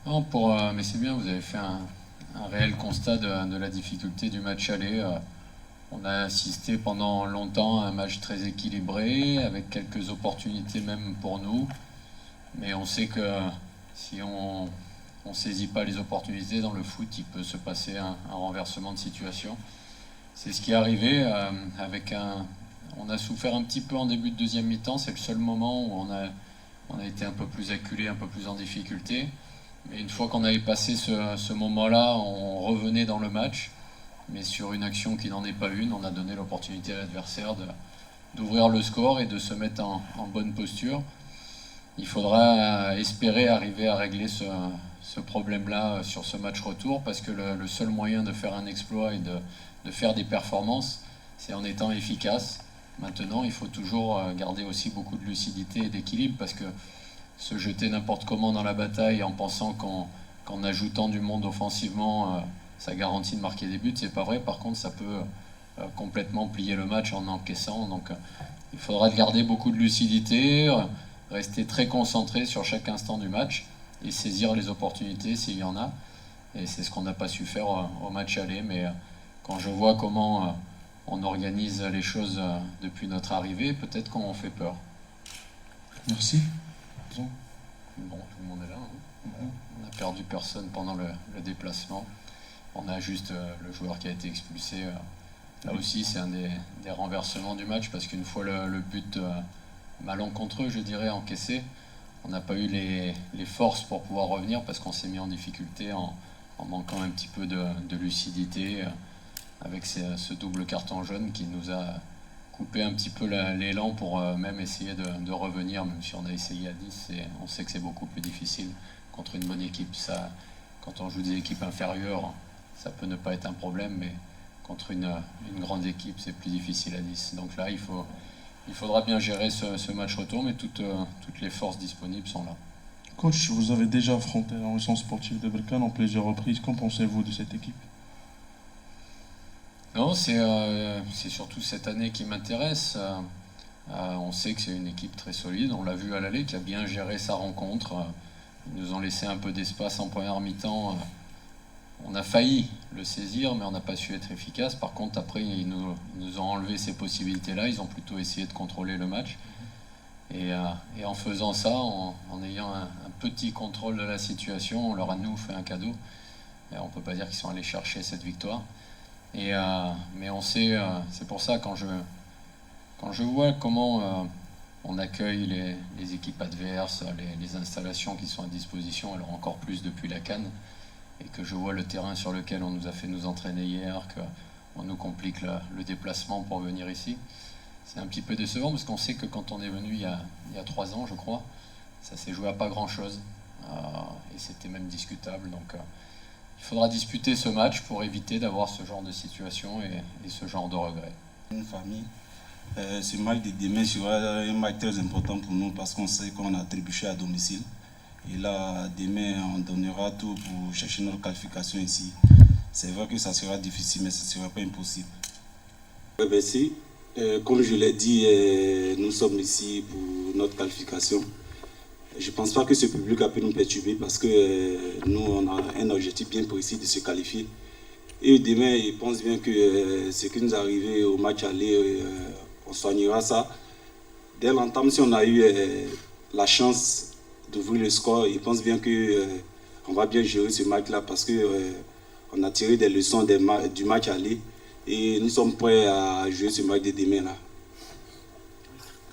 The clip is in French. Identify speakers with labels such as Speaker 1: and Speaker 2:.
Speaker 1: Non, mais c'est bien, vous avez fait un réel constat de la difficulté du match aller. On a assisté pendant longtemps à un match très équilibré, avec quelques opportunités même pour nous. Mais on sait que si on ne saisit pas les opportunités dans le foot, il peut se passer un renversement de situation. C'est ce qui est arrivé on a souffert un petit peu en début de deuxième mi-temps. C'est le seul moment où on a été un peu plus acculé, un peu plus en difficulté. Mais une fois qu'on avait passé ce moment-là, on revenait dans le match. Mais sur une action qui n'en est pas une, on a donné l'opportunité à l'adversaire d'ouvrir le score et de se mettre en bonne posture. Il faudra espérer arriver à régler ce problème-là sur ce match retour, parce que le seul moyen de faire un exploit et de faire des performances, c'est en étant efficace. Maintenant, il faut toujours garder aussi beaucoup de lucidité et d'équilibre, parce que se jeter n'importe comment dans la bataille en pensant qu'en ajoutant du monde offensivement, ça garantit de marquer des buts, c'est pas vrai. Par contre, ça peut complètement plier le match en encaissant. Donc, il faudra garder beaucoup de lucidité, rester très concentré sur chaque instant du match et saisir les opportunités s'il y en a. Et c'est ce qu'on n'a pas su faire au match aller. Mais quand je vois comment on organise les choses depuis notre arrivée, peut-être qu'on fait peur.
Speaker 2: Merci.
Speaker 1: Bon, tout le monde est là. On n'a perdu personne pendant le déplacement. On a juste le joueur qui a été expulsé. Là aussi, c'est un des renversements du match, parce qu'une fois le but malencontreux, je dirais, encaissé, on n'a pas eu les forces pour pouvoir revenir, parce qu'on s'est mis en difficulté en manquant un petit peu de lucidité, avec ce double carton jaune qui nous a coupé un petit peu l'élan pour même essayer de revenir, même si on a essayé à 10, et on sait que c'est beaucoup plus difficile contre une bonne équipe. Ça, quand on joue des équipes inférieures, ça peut ne pas être un problème, mais contre une grande équipe, c'est plus difficile à 10. Donc là, il faudra bien gérer ce match retour, mais toutes les forces disponibles sont là.
Speaker 2: Coach, vous avez déjà affronté la Réunion sportive de Berkane en plusieurs reprises. Qu'en pensez-vous de cette équipe?
Speaker 1: Non, c'est surtout cette année qui m'intéresse. On sait que c'est une équipe très solide. On l'a vu à l'aller, qui a bien géré sa rencontre. Ils nous ont laissé un peu d'espace en première mi-temps. On a failli le saisir, mais on n'a pas su être efficace. Par contre, après, ils nous ont enlevé ces possibilités-là. Ils ont plutôt essayé de contrôler le match. Et en faisant ça, en ayant un petit contrôle de la situation, on leur a, nous, fait un cadeau. Et on ne peut pas dire qu'ils sont allés chercher cette victoire. Mais on sait, c'est pour ça, quand je vois comment on accueille les équipes adverses, les installations qui sont à disposition, alors encore plus depuis la CAN, et que je vois le terrain sur lequel on nous a fait nous entraîner hier, qu'on nous complique le déplacement pour venir ici, c'est un petit peu décevant, parce qu'on sait que quand on est venu il y a 3 ans, je crois, ça s'est joué à pas grand-chose, et c'était même discutable. Donc il faudra disputer ce match pour éviter d'avoir ce genre de situation et ce genre de regrets.
Speaker 3: Une famille, ce match de demain sera un match très important pour nous, parce qu'on sait qu'on a trébuché à domicile. Et là, demain, on donnera tout pour chercher notre qualification ici. C'est vrai que ça sera difficile, mais ça ne sera pas impossible. Merci. Comme je l'ai dit, nous sommes ici pour notre qualification. Je ne pense pas que ce public a pu nous perturber, parce que nous, on a un objectif bien précis de se qualifier. Et demain, je pense bien que ce qui nous est arrivé au match aller, on soignera ça. Dès l'entame, si on a eu la chance d'ouvrir le score, je pense bien qu'on va bien gérer ce match-là, parce qu'on a tiré des leçons du match aller, et nous sommes prêts à jouer ce match de demain-là.